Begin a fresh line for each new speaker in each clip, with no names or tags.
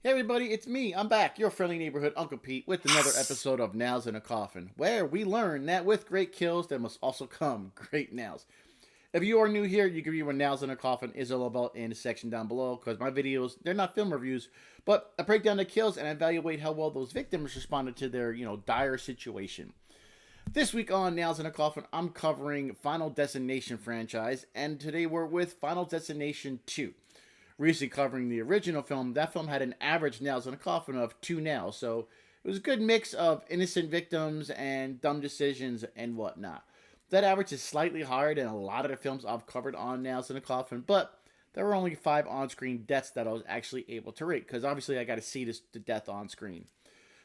Hey everybody, it's me. I'm back, your friendly neighborhood Uncle Pete, with another episode of Nails in a Coffin, where we learn that with great kills, there must also come great nails. If you are new here, you can read what Nails in a Coffin is all about in the section down below, because my videos, they're not film reviews, but I break down the kills and evaluate how well those victims responded to their, dire situation. This week on Nails in a Coffin, I'm covering Final Destination franchise, and today we're with Final Destination 2. Recently covering the original film, that film had an average nails in a coffin of 2 nails, so it was a good mix of innocent victims and dumb decisions and whatnot. That average is slightly higher than a lot of the films I've covered on Nails in a Coffin, but there were only 5 on-screen deaths that I was actually able to rate, because obviously I got to see the death on screen.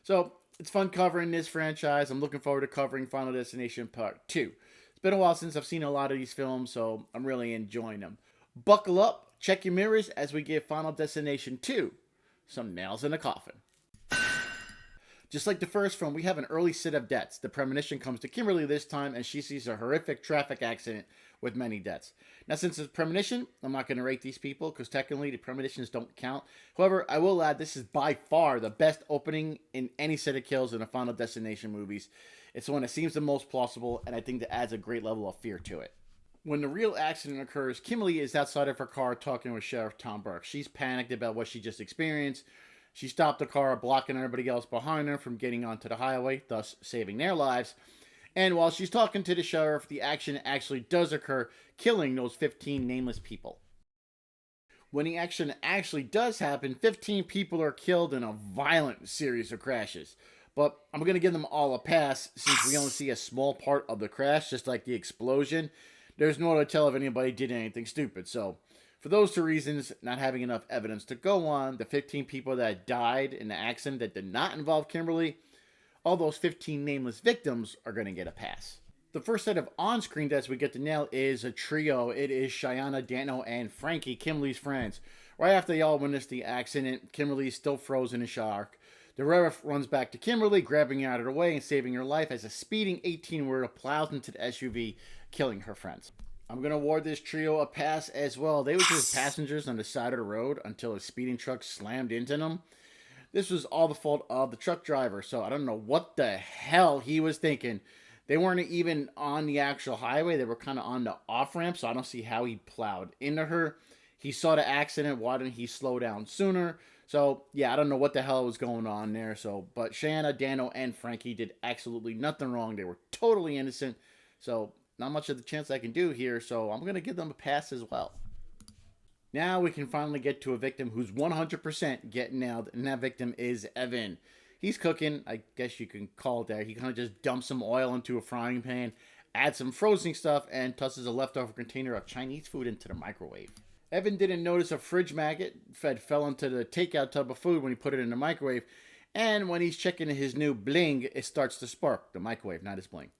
So, it's fun covering this franchise. I'm looking forward to covering Final Destination Part 2. It's been a while since I've seen a lot of these films, so I'm really enjoying them. Buckle up, check your mirrors as we give Final Destination 2 some nails in a coffin. Just like the first film, we have an early set of deaths. The premonition comes to Kimberly this time, and she sees a horrific traffic accident with many deaths. Now, since it's premonition, I'm not going to rate these people, because technically the premonitions don't count. However, I will add this is by far the best opening in any set of kills in the Final Destination movies. It's the one that seems the most plausible, and I think that adds a great level of fear to it. When the real accident occurs, Kimberly is outside of her car talking with Sheriff Tom Burke. She's panicked about what she just experienced. She stopped the car, blocking everybody else behind her from getting onto the highway, thus saving their lives. And while she's talking to the sheriff, the action actually does occur, killing those 15 nameless people. When the action actually does happen, 15 people are killed in a violent series of crashes. But I'm going to give them all a pass, since we only see a small part of the crash, just like the explosion. There's no way to tell if anybody did anything stupid. So, for those 2 reasons, not having enough evidence to go on, the 15 people that died in the accident that did not involve Kimberly, all those 15 nameless victims are going to get a pass. The first set of on-screen deaths we get to nail is a trio. It is Cheyenne, Dano, and Frankie, Kimberly's friends. Right after they all witness the accident, Kimberly is still frozen in shock. The sheriff runs back to Kimberly, grabbing her out of the way and saving her life as a speeding 18-wheeler plows into the SUV, killing her friends. I'm going to award this trio a pass as well. They were just passengers on the side of the road until a speeding truck slammed into them. This was all the fault of the truck driver, so I don't know what the hell he was thinking. They weren't even on the actual highway. They were kind of on the off-ramp, so I don't see how he plowed into her. He saw the accident. Why didn't he slow down sooner? So, yeah, I don't know what the hell was going on there. But Shanna, Dano, and Frankie did absolutely nothing wrong. They were totally innocent. So, not much of the chance I can do here. So, I'm going to give them a pass as well. Now we can finally get to a victim who's 100% getting nailed. And that victim is Evan. He's cooking. I guess you can call it that. He kind of just dumps some oil into a frying pan, adds some frozen stuff, and tosses a leftover container of Chinese food into the microwave. Evan didn't notice a fridge maggot fell into the takeout tub of food when he put it in the microwave. And when he's checking his new bling, it starts to spark. The microwave, not his bling.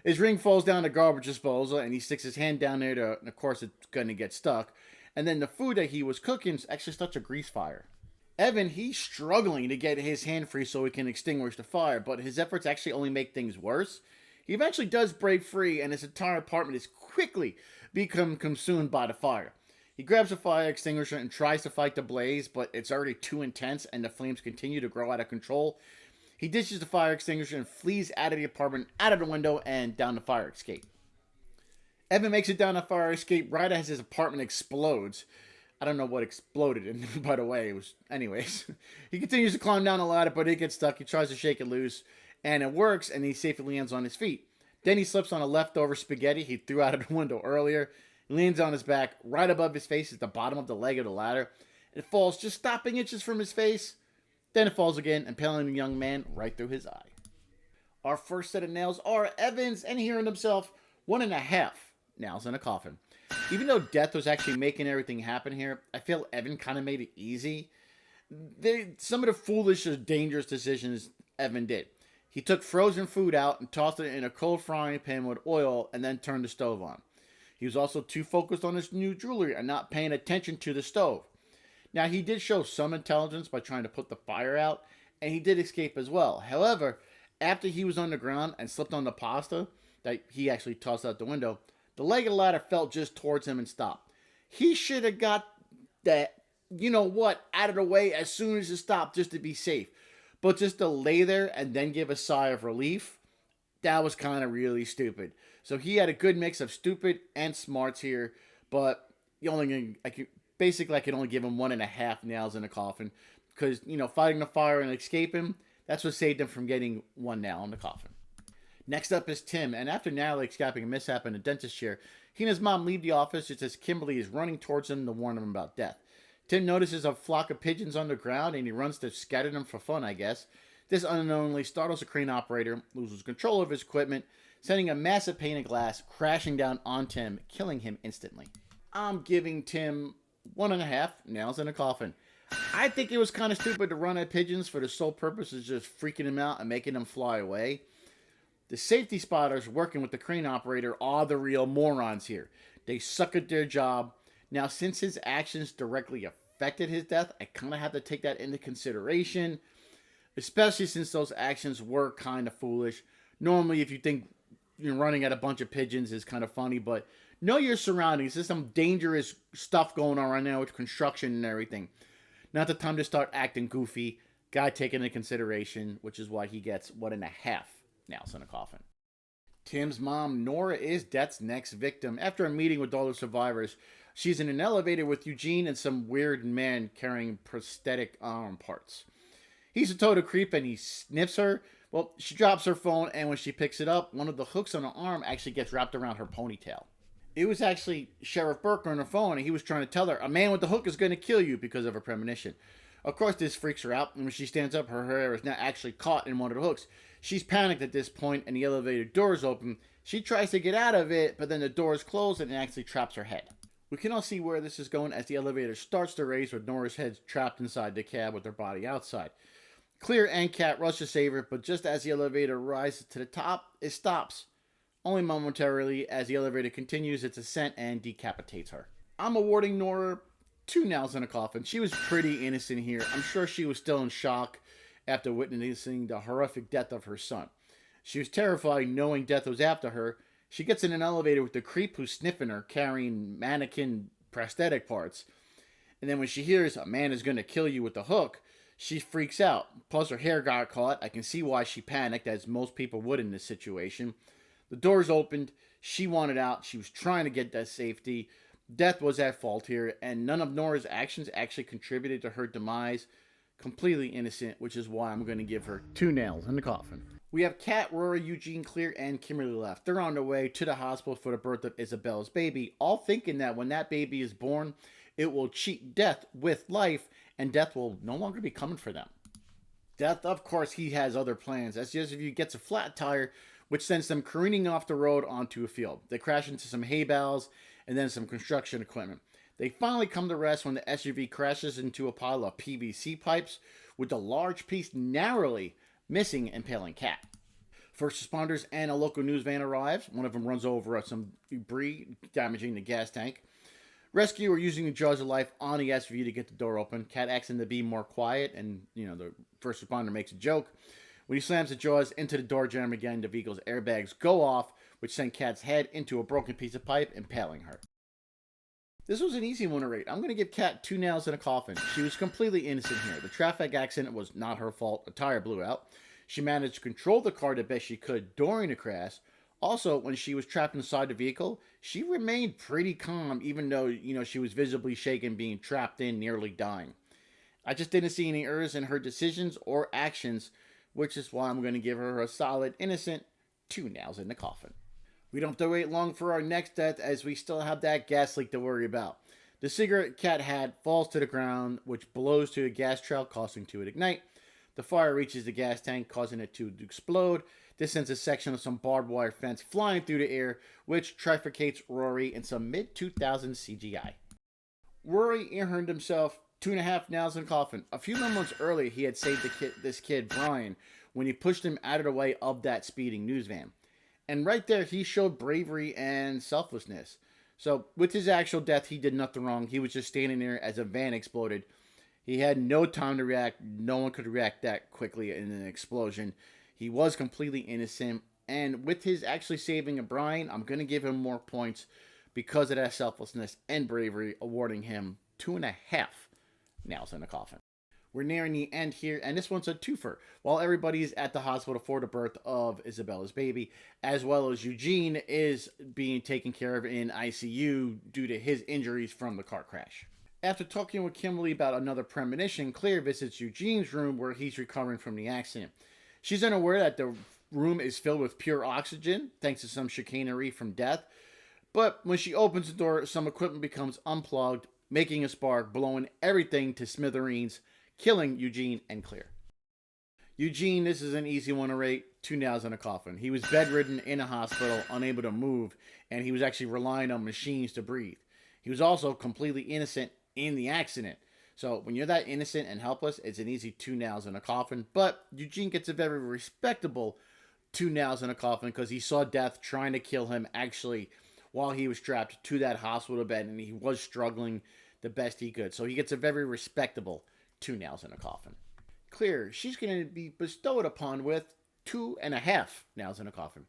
His ring falls down the garbage disposal, and he sticks his hand down there and of course it's going to get stuck. And then the food that he was cooking actually starts a grease fire. Evan, he's struggling to get his hand free so he can extinguish the fire, but his efforts actually only make things worse. He eventually does break free, and his entire apartment is quickly become consumed by the fire. He grabs a fire extinguisher and tries to fight the blaze, but it's already too intense and the flames continue to grow out of control. He ditches the fire extinguisher and flees out of the apartment, out of the window, and down the fire escape. Evan makes it down the fire escape right as his apartment explodes. I don't know what exploded, and by the way, it was... Anyways, he continues to climb down the ladder, but he gets stuck. He tries to shake it loose, and it works, and he safely lands on his feet. Then he slips on a leftover spaghetti he threw out of the window earlier. He leans on his back. Right above his face is the bottom of the leg of the ladder. It falls just stopping inches from his face. Then it falls again, impaling the young man right through his eye. Our first set of nails are Evan's, and he earned himself 1.5 nails in a coffin. Even though death was actually making everything happen here, I feel Evan kind of made it easy. Some of the foolish or dangerous decisions Evan did. He took frozen food out and tossed it in a cold frying pan with oil and then turned the stove on. He was also too focused on his new jewelry and not paying attention to the stove. Now, he did show some intelligence by trying to put the fire out, and he did escape as well. However, after he was on the ground and slipped on the pasta that he actually tossed out the window, the leg of the ladder fell just towards him and stopped. He should have got that you know what, out of the way as soon as it stopped just to be safe. But just to lay there and then give a sigh of relief, that was kind of really stupid. So he had a good mix of stupid and smarts here, but you only I could only give him 1.5 nails in a coffin because fighting the fire and escaping, that's what saved him from getting 1 nail in the coffin. Next up is Tim, and after narrowly escaping a mishap in a dentist chair, he and his mom leave the office just as Kimberly is running towards him to warn him about death. Tim notices a flock of pigeons on the ground and he runs to scatter them for fun, I guess. This unknowingly startles a crane operator, loses control of his equipment, sending a massive pane of glass crashing down on Tim, killing him instantly. I'm giving Tim 1.5 nails in a coffin. I think it was kind of stupid to run at pigeons for the sole purpose of just freaking them out and making them fly away. The safety spotters working with the crane operator are the real morons here. They suck at their job. Now, since his actions directly affected his death, I kind of have to take that into consideration, especially since those actions were kind of foolish. Normally, if you think you're running at a bunch of pigeons is kind of funny, but know your surroundings. There's some dangerous stuff going on right now with construction and everything. Not the time to start acting goofy. Guy taken into consideration, which is why he gets 1.5 nails in a coffin. Tim's mom, Nora, is Death's next victim. After a meeting with all the survivors, she's in an elevator with Eugene and some weird man carrying prosthetic arm parts. He's a total creep and he sniffs her. Well, she drops her phone, and when she picks it up, one of the hooks on her arm actually gets wrapped around her ponytail. It was actually Sheriff Burke on her phone, and he was trying to tell her, a man with the hook is going to kill you because of her premonition. Of course, this freaks her out, and when she stands up, her hair is now actually caught in one of the hooks. She's panicked at this point, and the elevator doors open. She tries to get out of it, but then the doors close, and it actually traps her head. We can all see where this is going as the elevator starts to raise with Nora's head trapped inside the cab with her body outside. Clear and Cat rush to save her, but just as the elevator rises to the top, it stops. Only momentarily as the elevator continues its ascent and decapitates her. I'm awarding Nora 2 nails in a coffin. She was pretty innocent here. I'm sure she was still in shock after witnessing the horrific death of her son. She was terrified knowing death was after her. She gets in an elevator with the creep who's sniffing her, carrying mannequin prosthetic parts. And then when she hears a man is going to kill you with a hook, she freaks out. Plus her hair got caught. I can see why she panicked, as most people would in this situation. The doors opened. She wanted out. She was trying to get that safety. Death was at fault here, and none of Nora's actions actually contributed to her demise. Completely innocent, which is why I'm going to give her 2 nails in the coffin. We have Kat, Rory, Eugene, Clear, and Kimberly left. They're on their way to the hospital for the birth of Isabella's baby, all thinking that when that baby is born, it will cheat death with life, and death will no longer be coming for them. Death, of course, he has other plans. As the SUV gets a flat tire, which sends them careening off the road onto a field. They crash into some hay bales and then some construction equipment. They finally come to rest when the SUV crashes into a pile of PVC pipes, with a large piece narrowly missing, impaling Cat. First responders and a local news van arrives. One of them runs over some debris, damaging the gas tank. Rescuer using the jaws of life on the SUV to get the door open. Cat asking to be more quiet, and the first responder makes a joke. When he slams the jaws into the door jamb again, the vehicle's airbags go off, which send Cat's head into a broken piece of pipe, impaling her. This was an easy one to rate. I'm going to give Cat 2 nails in a coffin. She was completely innocent here. The traffic accident was not her fault. A tire blew out. She managed to control the car the best she could during the crash. Also, when she was trapped inside the vehicle, she remained pretty calm, even though, she was visibly shaken, being trapped in, nearly dying. I just didn't see any errors in her decisions or actions, which is why I'm going to give her a solid, innocent 2 nails in the coffin. We don't have to wait long for our next death, as we still have that gas leak to worry about. The cigarette Cat had falls to the ground, which blows to a gas trail, causing it to ignite. The fire reaches the gas tank, causing it to explode. This sends a section of some barbed wire fence flying through the air, which trifurcates Rory in some mid-2000s CGI. Rory earned himself 2.5 nails in the coffin. A few moments earlier, he had saved this kid, Brian, when he pushed him out of the way of that speeding news van. And right there, he showed bravery and selflessness. So, with his actual death, he did nothing wrong. He was just standing there as a van exploded. He had no time to react. No one could react that quickly in an explosion. He was completely innocent. And with his actually saving of Brian, I'm going to give him more points because of that selflessness and bravery, awarding him 2.5 Nails in a Coffin. We're nearing the end here, and this one's a twofer. While everybody's at the hospital for the birth of Isabella's baby, as well as Eugene is being taken care of in ICU due to his injuries from the car crash. After talking with Kimberly about another premonition, Claire visits Eugene's room where he's recovering from the accident. She's unaware that the room is filled with pure oxygen, thanks to some chicanery from Death. But when she opens the door, some equipment becomes unplugged, making a spark, blowing everything to smithereens, killing Eugene and Claire. Eugene, this is an easy one to rate. 2 nails in a coffin. He was bedridden in a hospital, unable to move, and he was actually relying on machines to breathe. He was also completely innocent in the accident. So when you're that innocent and helpless, it's an easy 2 nails in a coffin. But Eugene gets a very respectable 2 nails in a coffin because he saw Death trying to kill him actually while he was strapped to that hospital bed, and he was struggling the best he could. So he gets a very respectable 2 nails in a coffin. Claire, she's going to be bestowed upon with 2.5 nails in a coffin.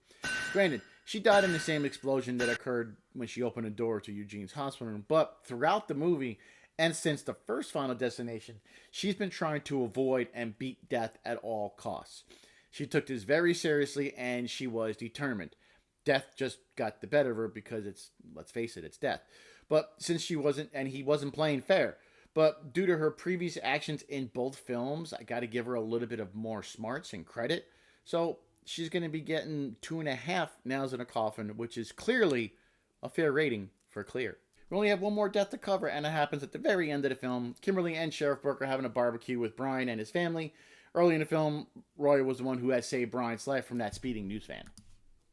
Granted, she died in the same explosion that occurred when she opened the door to Eugene's hospital room, but throughout the movie, and since the first Final Destination, she's been trying to avoid and beat Death at all costs. She took this very seriously, and she was determined. Death just got the better of her because let's face it, it's Death. But since he wasn't playing fair. But due to her previous actions in both films, I got to give her a little bit of more smarts and credit. So she's going to be getting 2.5 nails in a coffin, which is clearly a fair rating for Claire. We only have one more death to cover, and it happens at the very end of the film. Kimberly and Sheriff Burke are having a barbecue with Brian and his family. Early in the film, Roy was the one who had saved Brian's life from that speeding news van.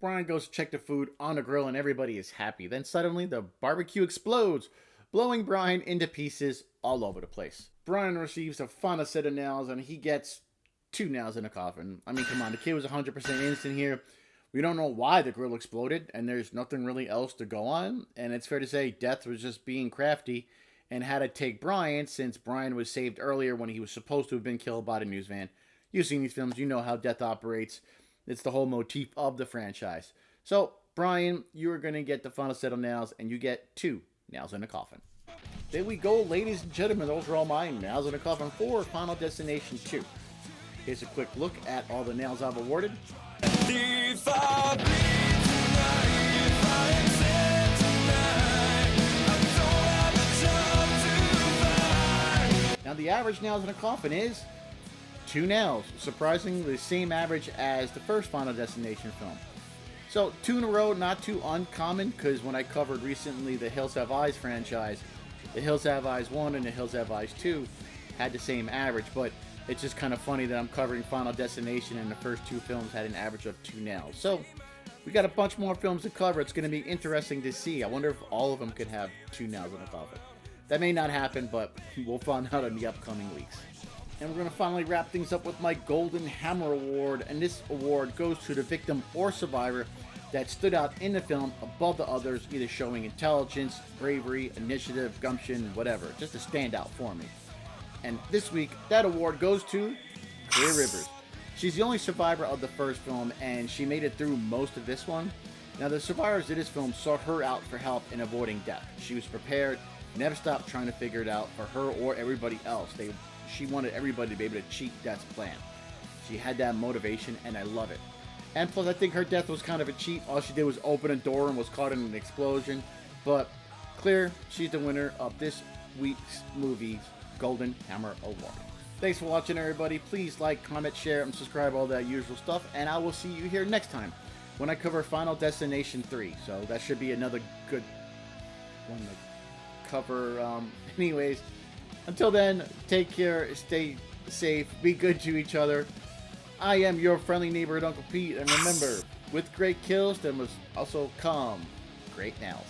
Brian goes to check the food on the grill, and everybody is happy. Then suddenly, the barbecue explodes, blowing Brian into pieces all over the place. Brian receives a final set of nails, and he gets 2 nails in a coffin. I mean, come on, the kid was 100% innocent here. We don't know why the grill exploded, and there's nothing really else to go on. And it's fair to say Death was just being crafty and had to take Brian, since Brian was saved earlier when he was supposed to have been killed by the news van. You've seen these films, you know how Death operates. It's the whole motif of the franchise. So, Brian, you are going to get the final set of nails, and you get 2 nails in a coffin. There we go, ladies and gentlemen. Those are all my nails in a coffin for Final Destination 2. Here's a quick look at all the nails I've awarded. Now the average nails in a coffin is 2 nails, surprisingly the same average as the first Final Destination film. So 2 in a row, not too uncommon, because when I covered recently the Hills Have Eyes franchise, the Hills Have Eyes 1 and the Hills Have Eyes 2 had the same average, but it's just kind of funny that I'm covering Final Destination and the first 2 films had an average of 2 nails. So we got a bunch more films to cover. It's going to be interesting to see. I wonder if all of them could have 2 nails in a coffin. That may not happen, but we'll find out in the upcoming weeks. And we're going to finally wrap things up with my Golden Hammer Award, and this award goes to the victim or survivor that stood out in the film above the others, either showing intelligence, bravery, initiative, gumption, whatever. Just a standout for me. And this week, that award goes to Claire Rivers. She's the only survivor of the first film, and she made it through most of this one. Now, the survivors of this film sought her out for help in avoiding death. She was prepared, never stopped trying to figure it out for her or everybody else. She wanted everybody to be able to cheat Death's plan. She had that motivation, and I love it. And plus, I think her death was kind of a cheat. All she did was open a door and was caught in an explosion. But Claire, she's the winner of this week's movie's Golden Hammer Award. Thanks for watching, everybody. Please like, comment, share, and subscribe, all that usual stuff. And I will see you here next time when I cover Final Destination 3. So that should be another good one to cover. Anyways, until then, take care, stay safe, be good to each other. I am your friendly neighborhood Uncle Pete, and remember, with great kills, there must also come great nails.